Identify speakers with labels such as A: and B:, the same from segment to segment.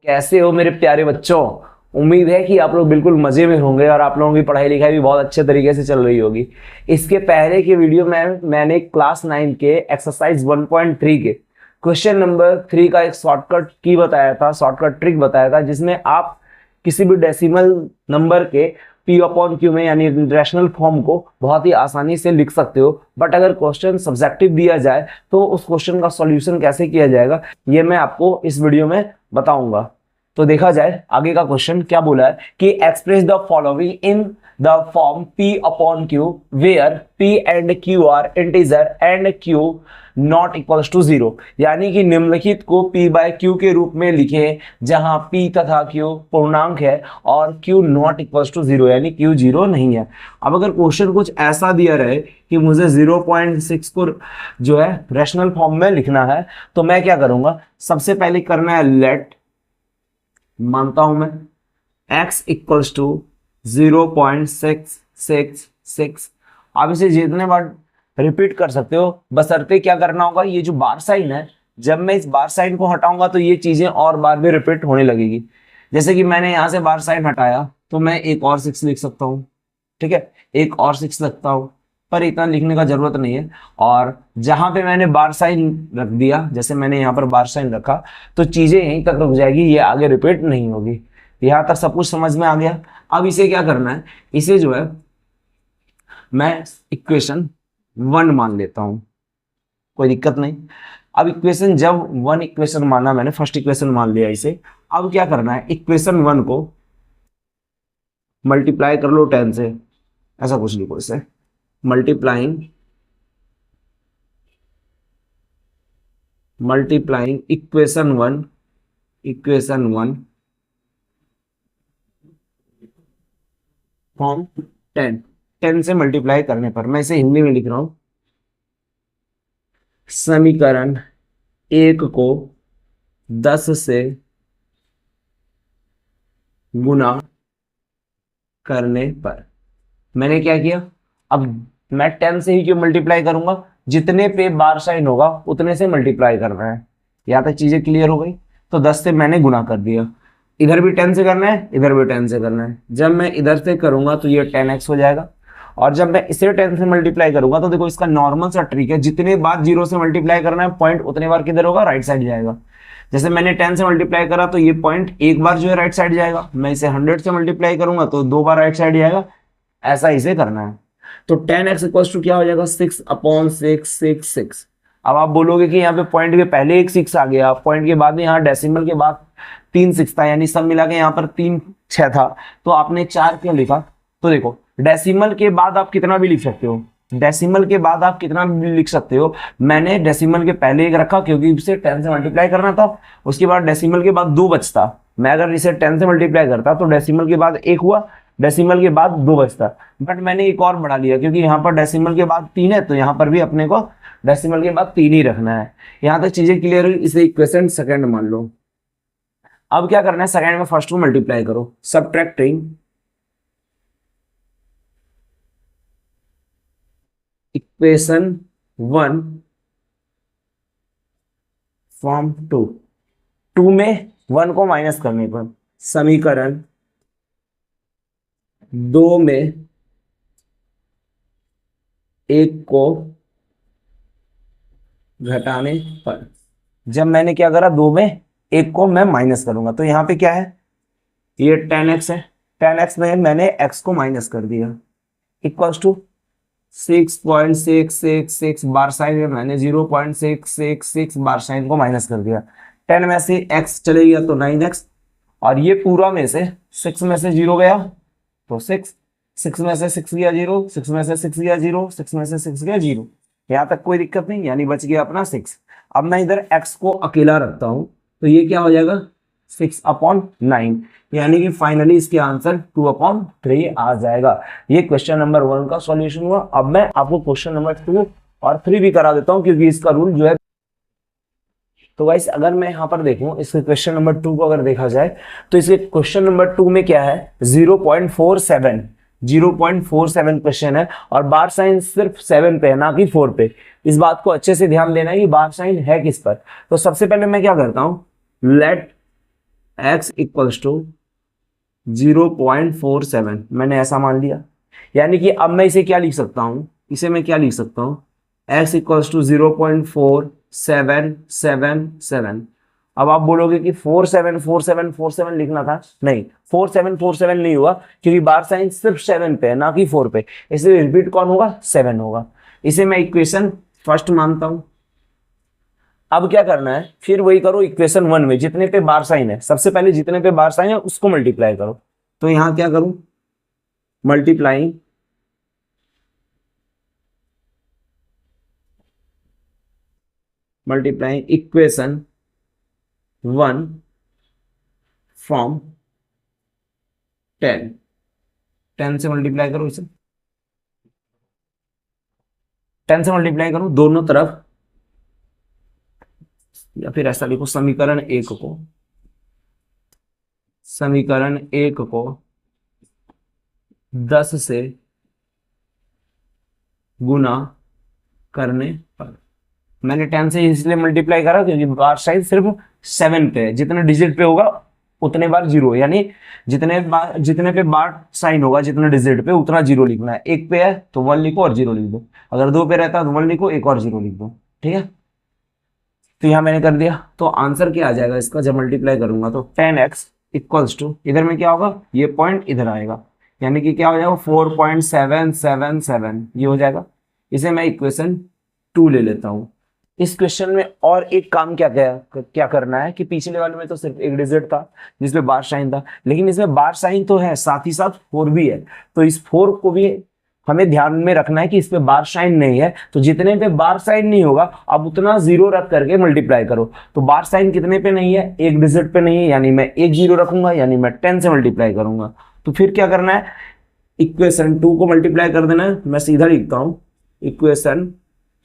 A: कैसे हो मेरे प्यारे बच्चों। उम्मीद है कि आप लोग बिल्कुल मजे में होंगे और आप लोगों की पढ़ाई लिखाई भी बहुत अच्छे तरीके से चल रही होगी। इसके पहले के वीडियो में मैंने क्लास 9 के एक्सरसाइज 1.3 के क्वेश्चन नंबर 3 का एक शॉर्टकट की बताया था, शॉर्टकट ट्रिक बताया था, जिसमें आप किसी भी डेसिमल नंबर के पी अपॉन क्यू में यानी रैशनल फॉर्म को बहुत ही आसानी से लिख सकते हो। बट अगर क्वेश्चन सब्जेक्टिव दिया जाए तो उस क्वेश्चन का सॉल्यूशन कैसे किया जाएगा ये मैं आपको इस वीडियो में बताऊंगा। तो देखा जाए आगे का क्वेश्चन क्या बोला है कि express the following in the form p upon q where p and q are integer and q not equals to 0। यानी कि निम्नलिखित को p बाय q के रूप में लिखे जहां p तथा q पूर्णांक है और q नॉट इक्वल्स टू 0 यानी q 0 नहीं है। अब अगर क्वेश्चन कुछ ऐसा दिया रहे कि मुझे 0.6 को जो है रैशनल फॉर्म में लिखना है तो मैं क्या करूंगा, सबसे पहले करना है लेट, मानता हूं मैं x इक्वल्स टू 0.666। आप इसे जितने बार रिपीट कर सकते हो, बशर्ते क्या करना होगा, ये जो बार साइन है जब मैं इस बार साइन को हटाऊंगा तो ये चीजें और बार भी रिपीट होने लगेगी। जैसे कि मैंने यहां से बार साइन हटाया तो मैं एक और 6 लिख सकता हूं, ठीक है, एक और 6 लगता हूं, पर इतना लिखने का जरूरत नहीं है। और जहां पे मैंने बार साइन रख दिया, जैसे मैंने यहाँ पर बार साइन रखा तो चीजें यहीं तक रुक जाएगी, ये आगे रिपीट नहीं होगी। यहां तक सब कुछ समझ में आ गया। अब इसे क्या करना है, इसे जो है मैं इक्वेशन 1 मान लेता हूं, कोई दिक्कत नहीं। अब इक्वेशन जब 1 इक्वेशन माना, मैंने फर्स्ट इक्वेशन मान लिया इसे। अब क्या करना है, इक्वेशन 1 को मल्टीप्लाई कर लो 10 से, ऐसा कुछ लिखो इसे, मल्टीप्लाइंग इक्वेशन 1 फ्रॉम 10 से मल्टीप्लाई करने पर, मैं इसे हिंदी में लिख रहा हूं, समीकरण 1 को 10 से गुना करने पर मैंने क्या किया, अब मैं 10 से ही क्यों मल्टीप्लाई करूंगा, जितने पे बार साइन होगा उतने से मल्टीप्लाई करना है। यहां तक चीजें क्लियर हो गई। तो 10 से मैंने गुना कर दिया, इधर भी 10 से करना है, इधर भी 10 से करना है। जब मैं इधर से करूंगा तो ये 10x हो जाएगा, और जब मैं इसे 10 से मल्टीप्लाई करूंगा तो देखो इसका नॉर्मल सा ट्रिक है, जितने बार 0 से मल्टीप्लाई करना है पॉइंट उतने बार किधर होगा, राइट साइड जाएगा। जैसे मैंने 10 से मल्टीप्लाई करा तो ये पॉइंट एक बार जो है राइट साइड जाएगा, मैं इसे 100 से मल्टीप्लाई करूंगा तो 2 बार राइट साइड जाएगा। ऐसा इसे करना है। तो 10x इक्वल्स टू क्या हो जाएगा, 6 अपॉन 666। अब आप बोलोगे कि यहाँ पे पॉइंट के पहले एक 6 आ गया, पॉइंट के बाद में यहाँ डेसिमल के बाद 3 6 था, यानी सब मिला के यहाँ पर 3 6 था, तो आपने 4 क्यों लिखा। तो देखो डेसिमल के बाद आप कितना भी लिख सकते हो, डेसिमल के बाद आप कितना भी लिख सकते हो। मैंने डेसिमल के पहले एक रखा क्योंकि इसे 10 से मल्टीप्लाई करना था, उसके बाद डेसिमल के बाद 2 बचता। मैं अगर इसे 10 से मल्टीप्लाई करता तो डेसिमल के बाद 1 हुआ, डेसिमल के बाद 2 बचता, बट मैंने एक और बढ़ा लिया क्योंकि यहाँ पर डेसिमल के बाद 3 है, तो यहाँ पर भी अपने को डेसिमल के बाद 3 ही रखना है। यहाँ तक चीजें क्लियर हुई। इसे इक्वेशन सेकंड मान लो। अब क्या करना है, सेकंड में फर्स्ट को मल्टीप्लाई करो, सबट्रैक्टिंग इक्वेशन 1 फ्रॉम 2 में 1 को माइनस करने पर, समीकरण 2 में 1 को घटाने पर, जब मैंने क्या करा, 2 में 1 को मैं माइनस करूंगा तो यहाँ पे क्या है, ये 10x है, 10x में मैंने x को माइनस कर दिया, इक्वल्स टू 6.666 बार साइन में मैंने 0.666 बार साइन को माइनस कर दिया। 10 में से x चले गया तो 9x, और ये पूरा में से 6 में से 0 गया तो 6 में से 6 गया 0, 6 में से 6 गया 0, 6 में से 6 गया 0। यहाँ तक कोई दिक्कत नहीं, यानी बच गया अपना 6। अब मैं इधर x को अकेला रखता हूं तो ये क्या हो जाएगा, 6/9, यानी कि फाइनली इसके आंसर 2/3 आ जाएगा। ये क्वेश्चन नंबर 1 का सॉल्यूशन हुआ। अब मैं आपको क्वेश्चन नंबर 2 और 3 भी करा देता हूं क्योंकि इसका रूल जो है। तो गाइस अगर मैं यहाँ पर देखूं इसके क्वेश्चन नंबर 2 को अगर देखा जाए तो इसके क्वेश्चन नंबर 2 में क्या है, 0.47 क्वेश्चन है और बार साइन सिर्फ 7 पे है ना कि 4 पे। इस बात को अच्छे से ध्यान देना है कि बार साइन है किस पर। तो सबसे पहले मैं क्या करता हूं, लेट x इक्वल्स टू 0.47 मैंने ऐसा मान लिया। यानी कि अब मैं इसे क्या लिख सकता हूं, इसे मैं क्या लिख सकता हूं, x इक्वल्स टू 0.4777। अब आप बोलोगे कि 474747 लिखना था, नहीं 4747 नहीं हुआ क्योंकि बार साइन सिर्फ 7 पे है ना कि 4 पे, इसलिए रिपीट कौन होगा, 7 होगा। इसे मैं इक्वेशन फर्स्ट मानता हूं। अब क्या करना है, फिर वही करो इक्वेशन 1 में जितने पे बार साइन है, सबसे पहले जितने पे बार साइन है उसको मल्टीप्लाई करो। तो यहां क्या करूं, मल्टीप्लाइंग इक्वेशन 1 फ्रॉम 10, 10 से मल्टीप्लाई करो इसे, 10 से मल्टीप्लाई करो दोनों तरफ, या फिर ऐसा लिखो समीकरण एक को 10 से गुना करने पर, मैंने 10 से इसलिए मल्टीप्लाई करा क्योंकि बार साइन सिर्फ 7 पे है, जितने डिजिट पे होगा उतने बार जीरो, यानी जितने पे बार साइन होगा जितने डिजिट पे उतना जीरो लिखना है। एक पे है तो 1 लिखो और जीरो लिख दो, अगर 2 पे रहता है तो 1 लिखो एक और जीरो लिख दो, ठीक है। तो यहां मैंने कर दिया, तो आंसर क्या आ जाएगा इसका, जब मल्टीप्लाई करूंगा तो 10x इक्वल्स टू, इधर में क्या होगा, ये पॉइंट इधर आएगा, यानी कि क्या हो जाएगा 4.777 ये हो जाएगा। इसे मैं इक्वेशन 2 ले लेता हूं। इस क्वेश्चन में और एक काम क्या क्या क्या करना है कि पिछले वाले में तो सिर्फ एक डिजिट था जिसमें बार साइन था, लेकिन इसमें बार साइन तो है साथ ही साथ 4 भी है, तो इस 4 को भी हमें ध्यान में रखना है कि इस पे बार साइन नहीं है, तो जितने पे बार साइन नहीं होगा अब उतना जीरो रख करके मल्टीप्लाई करो। तो बार साइन कितने पे नहीं है, एक डिजिट पे नहीं है, यानी मैं एक जीरो रखूंगा, यानी मैं 10 से मल्टीप्लाई करूंगा। तो फिर क्या करना है, इक्वेशन 2 को मल्टीप्लाई कर देना है, मैं सीधा लिखता हूं इक्वेशन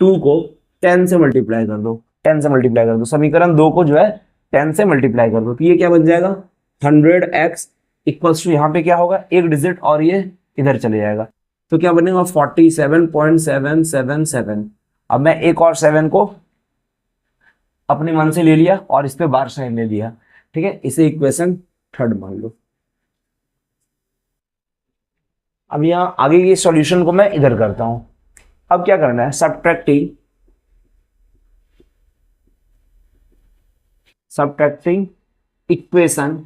A: 2 को 10 से मल्टीप्लाई कर दो, 10 से मल्टीप्लाई कर दो, समीकरण 2 को जो है 10 से मल्टीप्लाई कर दो, तो ये क्या बन जाएगा 100x इक्वल्स टू, यहाँ पे क्या होगा एक डिजिट और ये इधर चले जाएगा, तो क्या बनेगा 47.777। अब मैं एक और 7 को अपने मन से ले लिया और इस पे बार साइन ले लिया, ठीक है, इसे इक्वेशन 3 मान लो। अब यहाँ आगे के सॉल्यूशन को मैं इधर करता हूं। अब क्या करना है, सब्ट्रैक्टिंग इक्वेशन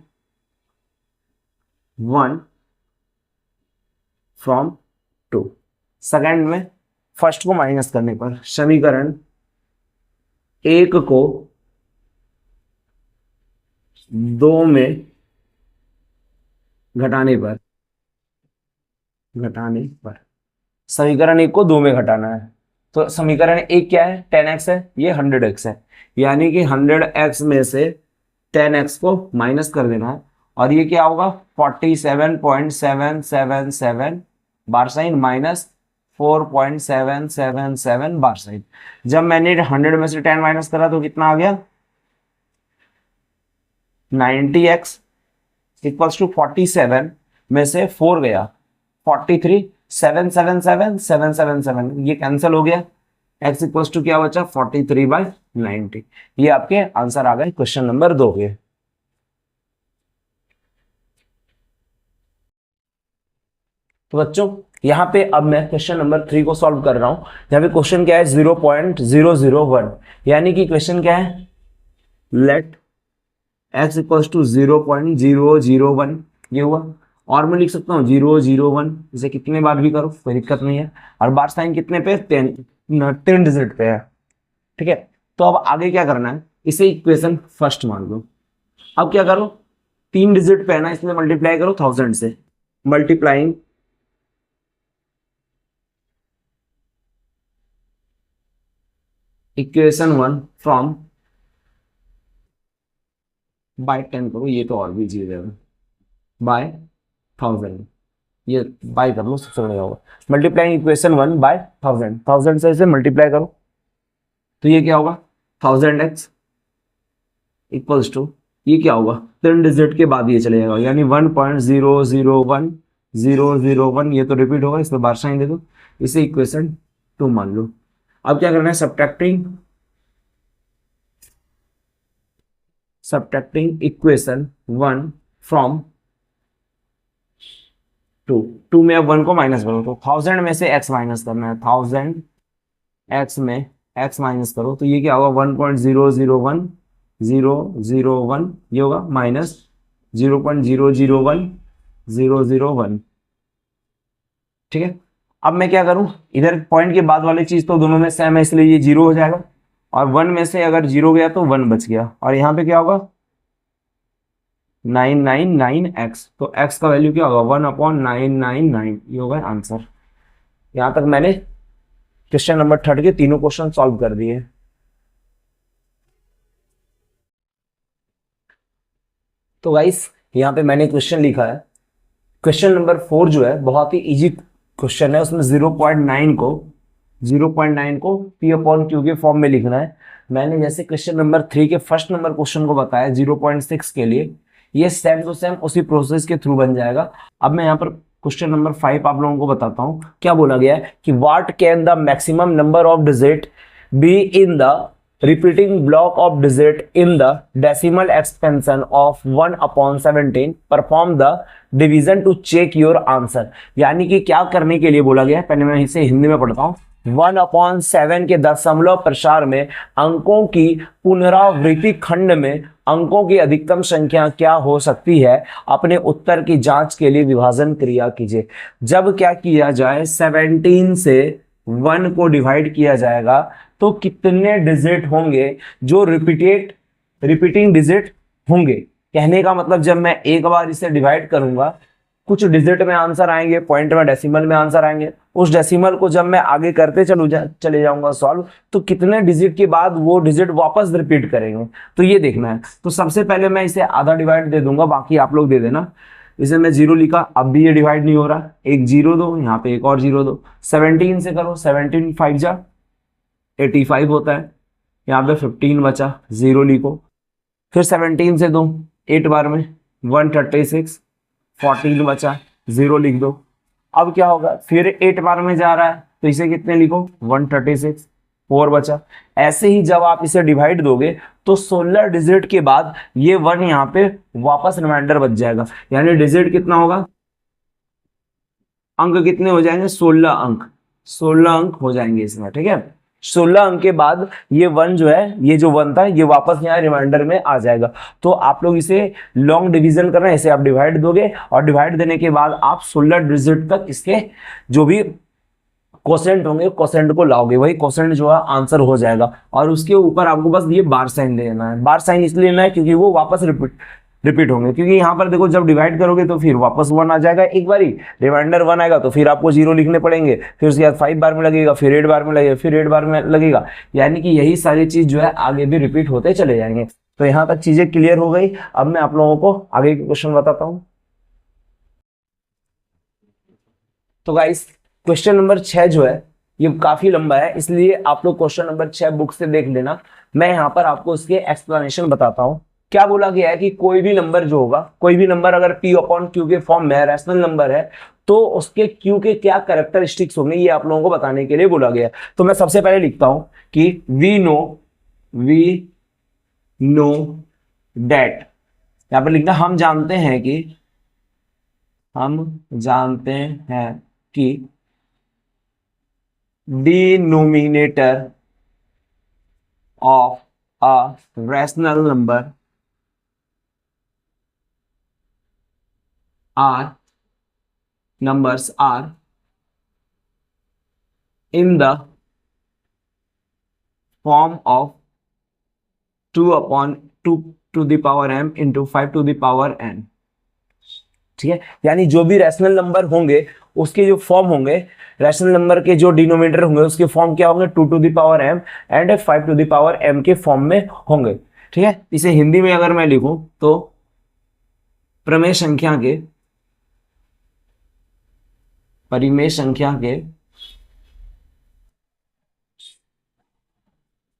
A: 1 फ्रॉम 2, सेकेंड में फर्स्ट को माइनस करने पर, समीकरण 1 को 2 में घटाने पर समीकरण 1 को 2 में घटाना है, तो समीकरण 1 क्या है 10x है, ये 100x है, यानी कि 100x में से 10x को माइनस कर देना है, और ये क्या होगा 47.777 बार साइन माइनस 4.777 बार साइन। जब मैंने 100 में से 10 माइनस करा तो कितना आ गया 90x इक्वल्स टू 47 में से 4 गया 43, 777 ये कैंसिल हो गया, x इक्वल्स टू क्या बचा 43/90। ये आपके आंसर आ गए क्वेश्चन नंबर 2 के। तो बच्चों यहाँ पे अब मैं क्वेश्चन नंबर 3 को सॉल्व कर रहा हूं, जहां पे क्वेश्चन क्या है 0.001, यानी कि क्वेश्चन क्या है लेट x इक्वल्स टू 0.001, ये हुआ, और मैं लिख सकता हूँ 001, इसे कितने बार भी करो कोई दिक्कत नहीं है, और बार साइन कितने पे 10 डिजिट पे है, ठीक है। तो अब आगे क्या करना है, इसे इक्वेशन फर्स्ट मान लो। अब क्या करो 3 डिजिट पे है ना, इसमें मल्टीप्लाई करो 1000 से, मल्टीप्लाइंग इक्वेशन 1 फ्रॉम बाय 10 करो, ये तो और भी इजी हो जाएगा, बाय 1000, ये बाय कर लो सबसे बढ़िया होगा, मल्टीप्लाइंग इक्वेशन 1 बाय 1000 से इसे मल्टीप्लाई करो, तो ये क्या होगा 1000x इक्वल्स टू, ये क्या होगा 3 डिजिट के बाद ये चले जाएगा, यानी 1.001001, ये तो रिपीट होगा, इसमें बार साइन दे दो, इसे इक्वेशन 2 मान लो। अब क्या करना है, सब्ट्रैक्टिंग सब्ट्रैक्टिंग इक्वेशन 1 फ्रॉम 2 में अब 1 को माइनस करो तो 1000 में से x माइनस करना है, 1000 x में x माइनस करो तो ये क्या होगा 1.001001 ये होगा माइनस 0.001001। ठीक है, अब मैं क्या करूं, इधर पॉइंट के बाद वाली चीज तो दोनों में सेम है इसलिए ये 0 हो जाएगा और 1 में से अगर 0 गया तो 1 बच गया और यहाँ पे क्या होगा 999x, तो x का वैल्यू क्या होगा 1/999, ये होगा आंसर। यहां तक मैंने क्वेश्चन नंबर 3 के तीनों क्वेश्चन सॉल्व कर दिए। तो गाइस यहाँ पे मैंने क्वेश्चन लिखा है, क्वेश्चन नंबर 4 जो है बहुत ही इजी क्वेश्चन है, उसमें 0.9 को P अपॉन Q के फॉर्म में लिखना है। मैंने जैसे क्वेश्चन नंबर 3 के फर्स्ट नंबर क्वेश्चन को बताया 0.6 के लिए, ये सेम टू सेम उसी प्रोसेस के थ्रू बन जाएगा। अब मैं यहाँ पर क्वेश्चन नंबर 5 आप लोगों को बताता हूँ। क्या बोला गया है कि what can the maximum number of digit be in the repeating block of digit in the decimal expansion of 1/17, perform the division to check your answer। यानी कि क्या करने के लिए बोला गया है, पहले मैं इसे हिंदी में पढ़ता हूँ। 1/7 के दशमलव प्रसार में अंकों की पुनरावृत्ति खंड में अंकों की अधिकतम संख्या क्या हो सकती है, अपने उत्तर की जांच के लिए विभाजन क्रिया कीजिए। जब क्या किया जाए 17 से 1 को डिवाइड किया जाएगा तो कितने डिजिट होंगे जो रिपीटिंग डिजिट होंगे। कहने का मतलब जब मैं एक बार इसे डिवाइड करूंगा कुछ डिजिट में आंसर आएंगे, पॉइंट में डेसिमल में आंसर आएंगे, उस डेसिमल को जब मैं आगे करते चले जाऊंगा सॉल्व तो कितने डिजिट के बाद वो डिजिट वापस रिपीट करेंगे, तो ये देखना है। तो सबसे पहले मैं इसे आधा डिवाइड दे दूंगा, बाकी आप लोग दे देना। इसे मैं 0 लिखा, अब भी ये डिवाइड नहीं हो रहा, एक 0 दो, यहाँ पे एक और 0 दो। 17 से करो, 17 5 जा 85 होता है, यहाँ पे 15 बचा, 0 लिखो। फिर 17 से दो 8 बार में 136, 14 बचा, 0 लिख दो। अब क्या होगा, फिर 8 बार में जा रहा है तो इसे कितने लिखो 136, 4 बचा। ऐसे ही जब आप इसे डिवाइड दोगे तो 16 डिजिट के बाद ये 1 यहाँ पे वापस रिमाइंडर बच जाएगा, यानी डिजिट कितना होगा, अंक कितने हो जाएंगे 16 अंक, 16 अंक हो जाएंगे इसमें। ठीक है, 16 अंक के बाद ये 1 जो है, ये जो 1 था ये वापस यहाँ रिमाइंडर में आ जाएगा। तो आप लोग इसे लॉन्ग डिवीजन करना है, इसे आप डिवाइड दोगे और डिवाइड देने के बाद आप 16 डिजिट तक इसके जो भी कोसेंट होंगे कोसेंट को लाओगे, वही कोसेंट जो है आंसर हो जाएगा। और उसके ऊपर आपको बस ये बार साइन लेना है। बार साइन इसलिए लेना है क्योंकि वो वापस रिपीट होंगे, क्योंकि यहाँ पर देखो जब डिवाइड करोगे तो फिर वापस 1 आ जाएगा, एक बारी रिमाइंडर 1 आएगा तो फिर आपको 0 लिखने पड़ेंगे, फिर उसके बाद 5 बार में लगेगा, फिर 8 बार में लगेगा, फिर 8 बार में लगेगा, यानी कि यही सारी चीज जो है आगे भी रिपीट होते चले जाएंगे। तो यहाँ तक चीजें क्लियर हो गई। अब मैं आप लोगों को आगे के क्वेश्चन बताता हूँ। तो गाइस क्वेश्चन नंबर 6 जो है ये काफी लंबा है, इसलिए आप लोग क्वेश्चन नंबर 6 बुक से देख लेना। मैं यहाँ पर आपको इसके एक्सप्लेनेशन बताता हूँ। क्या बोला गया है कि कोई भी नंबर जो होगा, कोई भी नंबर अगर P अपॉन Q के फॉर्म में रैशनल नंबर है तो उसके Q के क्या कैरेक्टरिस्टिक्स होंगे, ये आप लोगों को बताने के लिए बोला गया है। तो मैं सबसे पहले लिखता हूं कि वी नो डेट, यहां पर लिखना हम जानते हैं कि denominator of a rational number numbers are in the form of 2 upon 2 to the power m into 5 to the power n। ठीक है, यानी जो भी रैशनल नंबर होंगे उसके जो फॉर्म होंगे, रैशनल नंबर के जो डिनोमिनेटर होंगे उसके फॉर्म क्या होंगे 2 to the power m and 5 to the power m के फॉर्म में होंगे। ठीक है, इसे हिंदी में अगर मैं लिखूं तो परिमेय संख्या के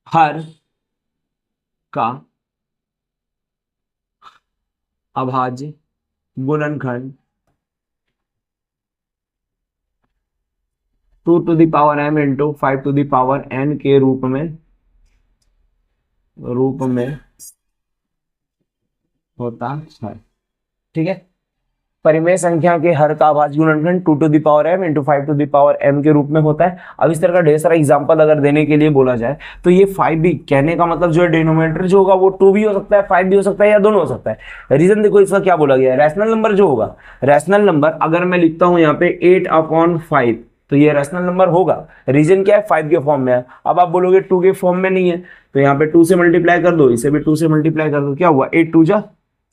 A: हर का अभाज्य गुणनखंड 2 to the power m into 5 to the power n के रूप में होता है। ठीक है, परिमेय संख्या के हर का अभाज्य गुणनखंड 2 to the power m into 5 to the power m के रूप में होता है। अब इस तरह का ढेर सारा एग्जांपल अगर देने के लिए बोला जाए तो ये 5 भी, कहने का मतलब जो है डिनोमिनेटर जो होगा वो 2 भी हो सकता है, 5 भी हो सकता है, या दोनों हो सकता है। रीजन देखो इसका क्या बोला गया है, रैशनल नंबर जो होगा, रैशनल नंबर अगर मैं लिखता हूं यहाँ पे 8/5 तो ये रैशनल नंबर होगा। रीजन क्या है, 5 के फॉर्म में है। अब आप बोलोगे 2 के फॉर्म में नहीं है, तो यहाँ पे 2 से मल्टीप्लाई कर दो, इसे भी 2 से मल्टीप्लाई कर दो, क्या हुआ 8 2 जा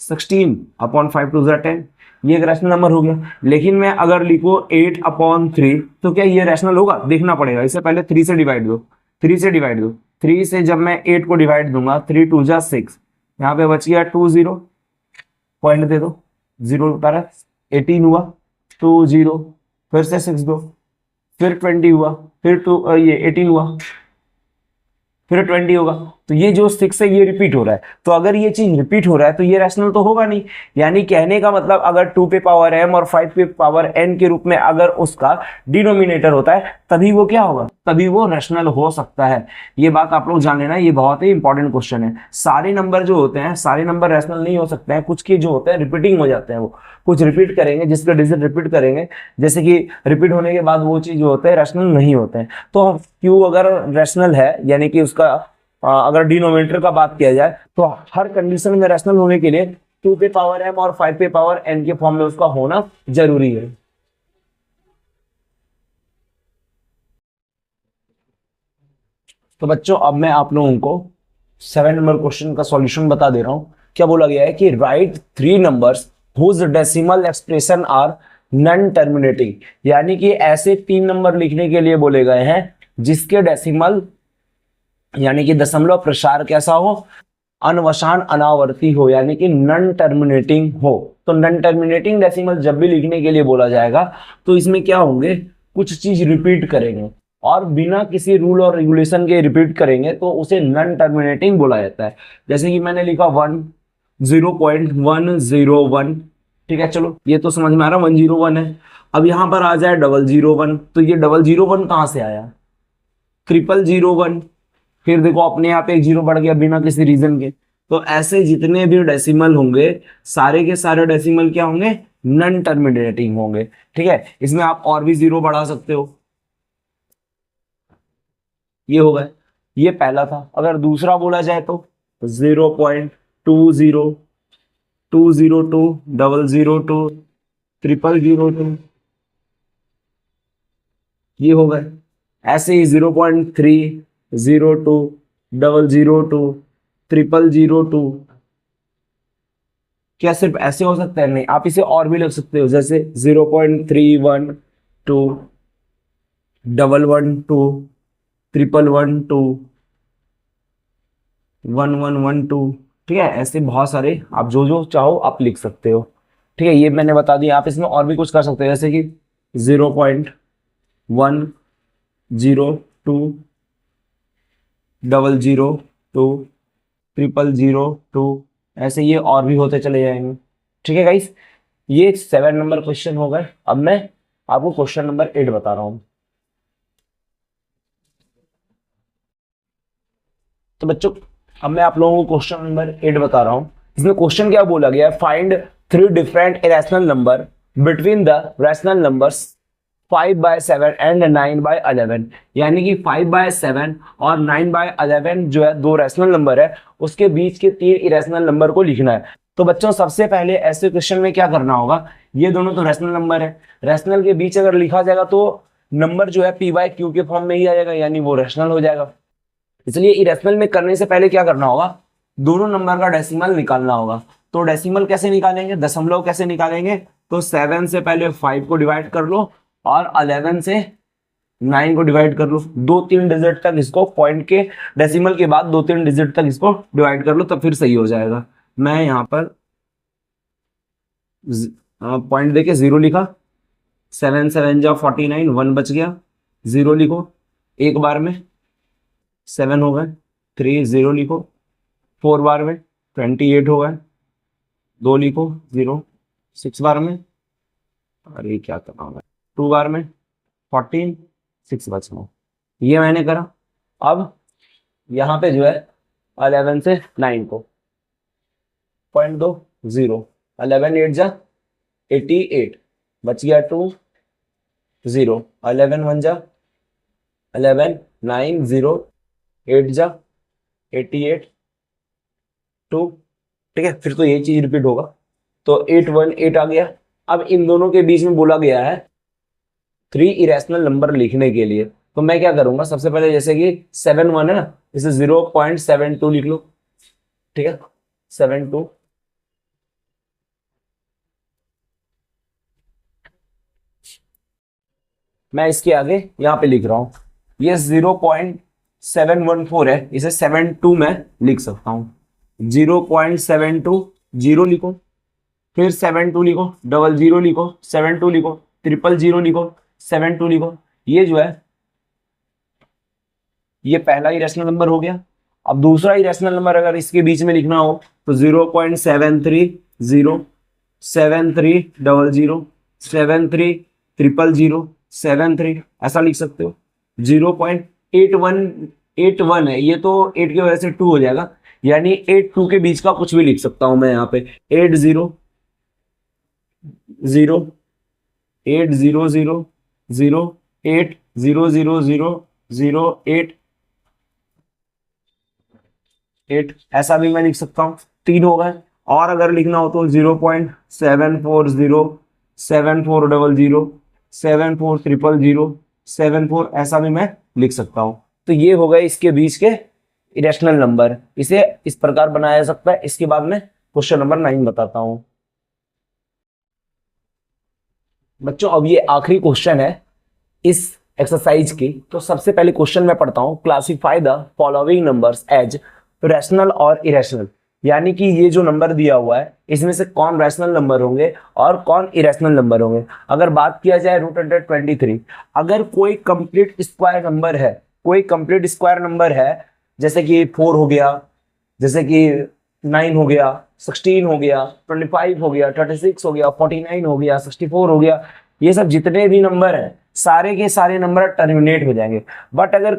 A: 16/5 2 जा 10, ये एक रैशनल नंबर हो गया। लेकिन मैं अगर लिखो 8/3 तो क्या ये रैशनल होगा, देखना पड़ेगा। इससे पहले 3 से डिवाइड दो, 3 से डिवाइड दो, 3 से जब मैं 8 को डिवाइड दूंगा 3 2 जा 6, यहाँ पे बच गया 2 0, पॉइंट दे दो, 0 उतारा, 18 हुआ, 2 0, फिर से 6 दो, फिर 20 हुआ, फिर ये 18 हुआ, फिर 20 होगा। तो ये जो 6 है ये रिपीट हो रहा है, तो अगर ये चीज रिपीट हो रहा है तो ये रैशनल तो होगा नहीं। यानी कहने का मतलब अगर 2 पे पावर m और 5 पे पावर n के रूप में अगर उसका डिनोमिनेटर होता है तभी वो क्या होगा, तभी वो रैशनल हो सकता है। ये बात आप लोग जान लेना, ये बहुत ही इंपॉर्टेंट क्वेश्चन है। सारे नंबर जो होते हैं, सारे नंबर रैशनल नहीं हो सकते हैं, कुछ के जो होते हैं रिपीटिंग हो जाते हैं, वो कुछ रिपीट करेंगे, जिसका डिजिट रिपीट करेंगे, जैसे कि रिपीट होने के बाद वो चीज जो होते हैं रैशनल नहीं होते हैं। तो क्यू अगर रैशनल है, यानी कि उसका अगर डिनोमिनेटर का बात किया जाए तो हर कंडीशन में रैशनल होने के लिए 2 पे पावर m और 5 पे पावर n के फॉर्म में उसका होना जरूरी है। तो बच्चों अब मैं आप लोगों को 7 नंबर क्वेश्चन का सॉल्यूशन बता दे रहा हूं। क्या बोला गया है कि write 3 numbers whose decimal expression are non terminating, यानी कि ऐसे 3 नंबर लिखने के लिए बोले गए हैं जिसके डेसिमल यानी कि दशमलव प्रसार कैसा हो, अनवसान अनावर्ती हो, यानी कि नॉन टर्मिनेटिंग हो। तो नॉन टर्मिनेटिंग डेसिमल जब भी लिखने के लिए बोला जाएगा तो इसमें क्या होंगे, कुछ चीज रिपीट करेंगे और बिना किसी रूल और रेगुलेशन के रिपीट करेंगे तो उसे नॉन टर्मिनेटिंग बोला जाता है। जैसे कि मैंने लिखा 0.101, ठीक है, चलो ये तो समझ में आ रहा 101 है। अब यहां पर आ जाए 001, तो ये 001 कहां से आया, 000, फिर देखो अपने आप एक जीरो बढ़ गया बिना किसी रीजन के। तो ऐसे जितने भी डेसिमल होंगे सारे के सारे डेसिमल क्या होंगे, नॉन टर्मिनेटिंग होंगे। ठीक है, इसमें आप और भी जीरो बढ़ा सकते हो, ये हो गए, ये पहला था। अगर दूसरा बोला जाए तो 0.20202, 002, 000, ये हो गए। ऐसे ही 0.302, 002, 000, क्या सिर्फ ऐसे हो सकता है, नहीं, आप इसे और भी लिख सकते हो, जैसे 0.312, 112, 11112, 1112, ठीक है, ऐसे बहुत सारे आप जो जो चाहो आप लिख सकते हो। ठीक है, ये मैंने बता दिया। आप इसमें और भी कुछ कर सकते हो, जैसे कि 0.102, 002, 000, ऐसे ये और भी होते चले जाएंगे। ठीक है गाइस, ये 7 नंबर क्वेश्चन हो गए। अब मैं आपको क्वेश्चन नंबर 8 बता रहा हूं। तो बच्चों अब मैं आप लोगों को क्वेश्चन नंबर 8 बता रहा हूं। इसमें क्वेश्चन क्या बोला गया है, find 3 different irrational number between the rational numbers 5/7 and 9/11, यानी कि 5/7 और 9/11 जो है दो रैशनल नंबर है, उसके बीच के 3 इरेशनल नंबर को लिखना है। तो बच्चों सबसे पहले ऐसे क्वेश्चन में क्या करना होगा, ये दोनों तो रैशनल नंबर है, रैशनल के बीच अगर लिखा जाएगा तो नंबर जो है p/q के फॉर्म में ही आ जाएगा, यानी वो रैशनल हो जाएगा। इसलिए इरेशनल में करने से पहले क्या करना होगा, दोनों नंबर का डेसिमल निकालना होगा। तो डेसिमल कैसे निकालेंगे, दशमलव कैसे निकालेंगे, तो 7 से पहले 5 को डिवाइड कर लो और 11 से 9 को डिवाइड कर लो, 2-3 डिजिट तक इसको पॉइंट के डेसिमल के बाद 2-3 डिजिट तक इसको डिवाइड कर लो, तब फिर सही हो जाएगा। मैं यहाँ पर पॉइंट देके 0 लिखा, 7 7 जा 49, 1 बच गया, 0 लिखो एक बार में, 7 हो गए, 3 0 लिखो, 4 बार में 28 हो गए, 2 लिखो 0, 6 बार में, अरे क्या करना होगा, 2 बार में 14, 6 बच गया, ये मैंने करा। अब यहाँ पे जो है 11 से 9 को पॉइंट दो, 0, 11 8 जा 88, बच गया 2 0, 11 1 जा 11, 9 0, 8 जा 88 2, ठीक है। फिर तो ये चीज रिपीट होगा, तो 8 1 8 आ गया। अब इन दोनों के बीच में बोला गया है 3 इरेशनल नंबर लिखने के लिए, तो मैं क्या करूंगा, सबसे पहले जैसे कि 7 1 है ना, इसे 0.72 लिख लो, ठीक है, 72। मैं इसके आगे यहाँ पे लिख रहा हूं, ये 0.714 है, इसे 72 में लिख सकता हूं। 0.72 जीरो लिखो, फिर 72 लिखो, 00 लिखो, 72 लिखो, 000 लिखो, 72 लिखो। ये जो है ये पहला इरेशनल नंबर हो गया। अब दूसरा इरेशनल नंबर अगर इसके बीच में लिखना हो तो 0.730, 7300, 7300, 73 ऐसा लिख सकते हो। 0.8181 है, ये तो 8 की वजह से 2 हो जाएगा, यानी 8 2 के बीच का कुछ भी लिख सकता हूं मैं यहाँ पे। 80 0 8 0 0 0 8 0 0 0 0 8 8 ऐसा भी मैं लिख सकता हूँ। 3 हो गए। और अगर लिखना हो तो 0.740, 7400, 7400, 74 ऐसा भी मैं लिख सकता हूँ। तो ये हो गए इसके बीच के इरेशनल नंबर, इसे इस प्रकार बनाया जा सकता है। इसके बाद में क्वेश्चन नंबर 9 बताता हूं बच्चों। अब ये आखिरी क्वेश्चन है इस एक्सरसाइज की, तो सबसे पहले क्वेश्चन मैं पढ़ता हूं। Classify the following numbers as rational और इरेशनल, यानी कि ये जो नंबर दिया हुआ है इसमें से कौन रैशनल नंबर होंगे और कौन इरेशनल नंबर होंगे। अगर बात किया जाए √123, अगर कोई कंप्लीट स्क्वायर नंबर है, कोई कंप्लीट स्क्वायर नंबर है, जैसे कि 4 हो गया, जैसे कि 9 हो गया, 16 हो गया, 25 हो गया, 36 हो गया, 49 हो गया, 64 हो गया, ये सब जितने भी नंबर हैं सारे के सारे नंबर टर्मिनेट हो जाएंगे। बट अगर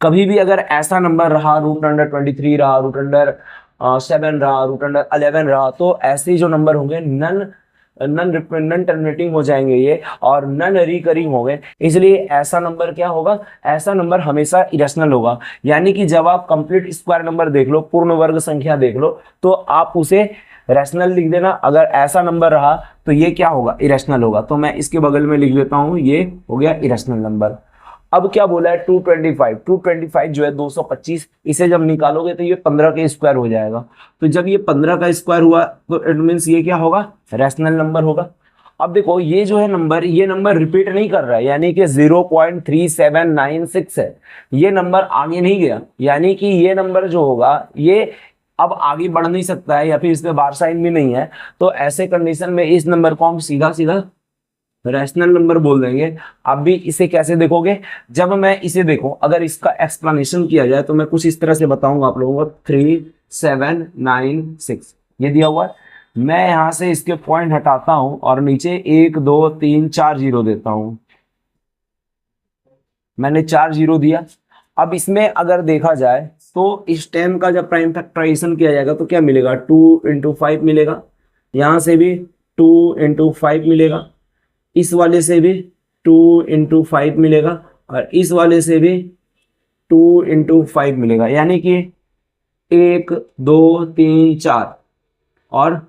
A: कभी भी अगर ऐसा नंबर रहा, √23 रहा, √7 रहा, √11 रहा, तो ऐसे जो नंबर होंगे नन टर्मिनेटिंग हो जाएंगे ये, और नन रिकरिंग हो गए। इसलिए ऐसा नंबर क्या होगा, ऐसा नंबर हमेशा इरेशनल होगा। यानी कि जब आप कंप्लीट स्क्वायर नंबर देख लो, पूर्ण वर्ग संख्या देख लो, तो आप उसे रैशनल लिख देना। अगर ऐसा नंबर रहा तो ये क्या होगा, इरेशनल होगा। तो मैं इसके बगल में लिख देता हूं, ये हो गया इरेशनल नंबर। अब क्या बोला है, 225 जो है 225, इसे जब निकालोगे तो ये 15 के स्क्वायर हो जाएगा। तो जब ये 15 का स्क्वायर हुआ तो इट मीन्स ये क्या होगा, रैशनल नंबर होगा। अब देखो ये जो है नंबर, ये नंबर रिपीट नहीं कर रहा है, यानी कि 0.3796 है, ये नंबर आगे नहीं गया, यानी कि ये नंबर जो होगा ये अब आगे बढ़ नहीं सकता है, या फिर इसमें बार साइन भी नहीं है। तो ऐसे कंडीशन में इस नंबर को हम सीधा सीधा रैशनल नंबर बोल देंगे। आप भी इसे कैसे देखोगे, जब मैं इसे देखो, अगर इसका एक्सप्लेनेशन किया जाए तो मैं कुछ इस तरह से बताऊंगा आप लोगों को। 3796 ये दिया हुआ है, मैं यहां से इसके पॉइंट हटाता हूं और नीचे 1 2 3 4 जीरो देता हूं। मैंने 4 जीरो दिया। अब इसमें अगर देखा जाए तो इस 10 का जब प्राइम फैक्टराइजेशन किया जाएगा तो क्या मिलेगा, 2 × 5 मिलेगा, यहां से भी 2 × 5 मिलेगा, इस वाले से भी 2 × 5 मिलेगा, और इस वाले से भी 2 × 5 मिलेगा, यानी कि 1 2 3 4 और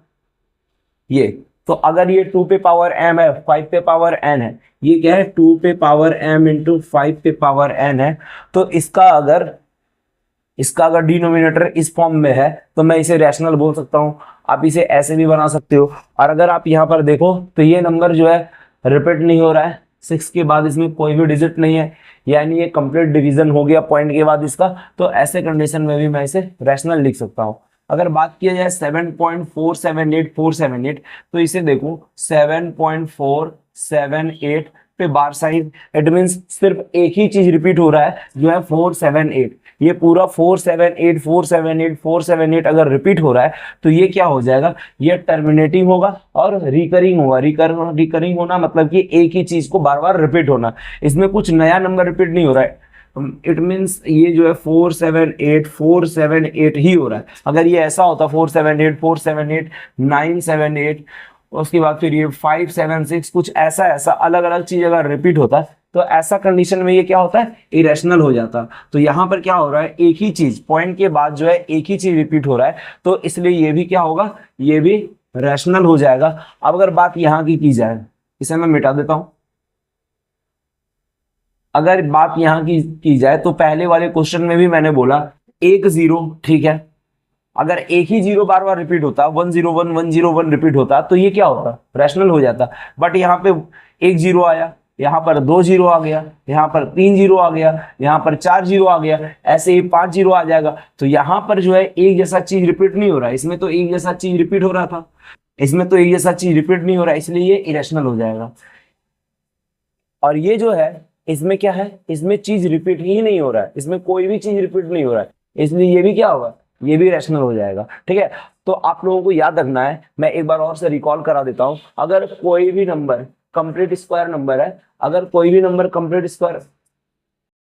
A: ये। तो अगर ये 2 पे पावर m है, 5 पे पावर n है, ये क्या है 2 पे पावर m × 5 पे पावर n है, तो इसका अगर डिनोमिनेटर इस फॉर्म में है तो मैं इसे रैशनल बोल सकता हूं। आप इसे ऐसे भी बना सकते हो। और अगर आप यहां पर देखो तो ये नंबर जो है रिपीट नहीं हो रहा है, 6 के बाद इसमें कोई भी डिजिट नहीं है, यानी ये कंप्लीट डिवीजन हो गया पॉइंट के बाद इसका। तो ऐसे कंडीशन में भी मैं इसे रैशनल लिख सकता हूं। अगर बात किया जाए 7.478478, तो इसे देखो 7.478 पे बार साइन, इट मींस सिर्फ एक ही चीज रिपीट हो रहा है जो है 478। ये पूरा 478 478 478 अगर रिपीट हो रहा है तो ये क्या हो जाएगा, ये टर्मिनेटिंग होगा और रिकरिंग होगा। रिकरिंग होना मतलब कि एक ही चीज को बार बार रिपीट होना, इसमें कुछ नया नंबर रिपीट नहीं हो रहा है। इट मीन्स ये जो है 478 ही हो रहा है। अगर ये ऐसा होता 478 978, उसके बाद फिर ये 576, कुछ ऐसा ऐसा अलग अलग चीज अगर रिपीट होता है तो ऐसा कंडीशन में ये क्या होता है, इरेशनल हो जाता। तो यहाँ पर क्या हो रहा है, एक ही चीज पॉइंट के बाद जो है एक ही चीज रिपीट हो रहा है, तो इसलिए ये भी क्या होगा, ये भी रैशनल हो जाएगा। अब अगर बात यहाँ की जाए, इसे मैं मिटा देता हूं। अगर बात यहाँ की जाए तो पहले वाले क्वेश्चन में भी मैंने बोला एक जीरो, ठीक है, अगर एक ही जीरो बार बार रिपीट होता 101 101 रिपीट होता तो ये क्या होता, रैशनल हो जाता। बट यहाँ पे एक जीरो आया, यहाँ पर 2 जीरो आ गया, यहाँ पर 3 जीरो आ गया, यहाँ पर 4 जीरो आ गया, ऐसे ही 5 जीरो आ जाएगा। तो यहाँ पर जो है एक जैसा चीज रिपीट नहीं हो रहा है, इसमें तो एक जैसा चीज रिपीट हो रहा था, इसमें तो एक जैसा चीज रिपीट नहीं हो रहा है, इसलिए ये इरेशनल हो जाएगा। और ये जो है इसमें क्या है, इसमें चीज रिपीट ही नहीं हो रहा है, इसमें कोई भी चीज रिपीट नहीं हो रहा है, इसलिए ये भी क्या होगा, ये भी रैशनल हो जाएगा। ठीक है, तो आप लोगों को याद रखना है, मैं एक बार और से रिकॉल करा देता हूं। अगर कोई भी नंबर कंप्लीट स्क्वायर नंबर है, अगर कोई भी नंबर कंप्लीट स्क्वायर